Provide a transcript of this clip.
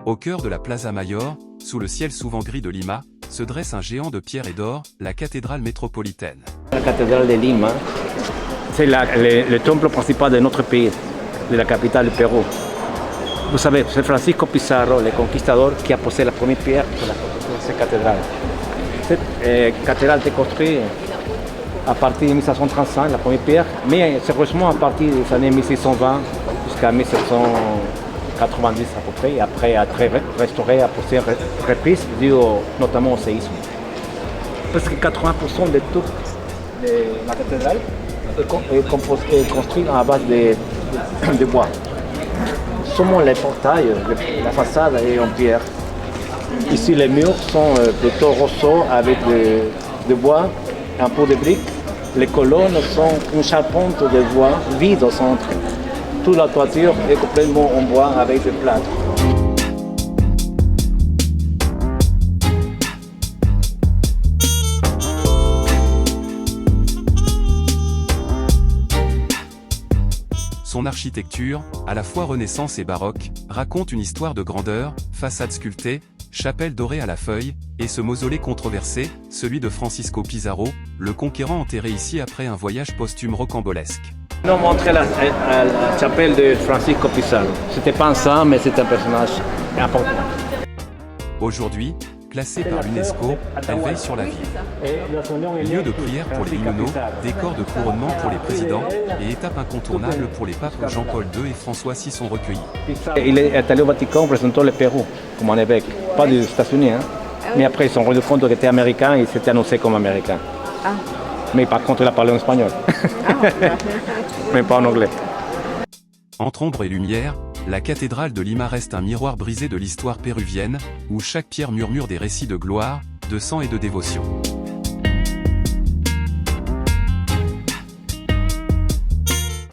Au cœur de la Plaza Mayor, sous le ciel souvent gris de Lima, se dresse un géant de pierre et d'or, la cathédrale métropolitaine. La cathédrale de Lima, c'est le temple principal de notre pays, de la capitale du Pérou. Vous savez, c'est Francisco Pizarro, le conquistador, qui a posé la première pierre pour la construction de cette cathédrale. Cette cathédrale a été construite à partir de 1735, la première pierre, mais sérieusement à partir des années 1620 jusqu'à 1790 à peu près, et après a été restaurée à plusieurs reprises, dû notamment au séisme. Presque 80% de toute la cathédrale est construite à base de bois. Seulement les portails, la façade est en pierre. Ici les murs sont plutôt roseaux avec de bois, un peu de briques. Les colonnes sont une charpente de bois vide au centre. Toute la toiture est complètement en bois avec des plâtres. Son architecture, à la fois renaissance et baroque, raconte une histoire de grandeur, façade sculptée, chapelle dorée à la feuille, et ce mausolée controversé, celui de Francisco Pizarro, le conquérant enterré ici après un voyage posthume rocambolesque. Nous avons montré la chapelle de Francisco Pizarro. C'était pas un saint, mais c'est un personnage important. Aujourd'hui, classée par l'UNESCO, elle veille sur la ville. Lieu de prière pour les hymnos, décor de couronnement pour les présidents, et étape incontournable pour les papes Jean-Paul II et François VI sont recueillis. Il est allé au Vatican présentant le Pérou comme un évêque, pas des États-Unis, hein. Mais après ils se sont rendus compte qu'il était américain et il s'était annoncé comme américain. Ah. Mais par contre il a parlé en espagnol, mais pas en anglais. Entre ombre et lumière, la cathédrale de Lima reste un miroir brisé de l'histoire péruvienne, où chaque pierre murmure des récits de gloire, de sang et de dévotion.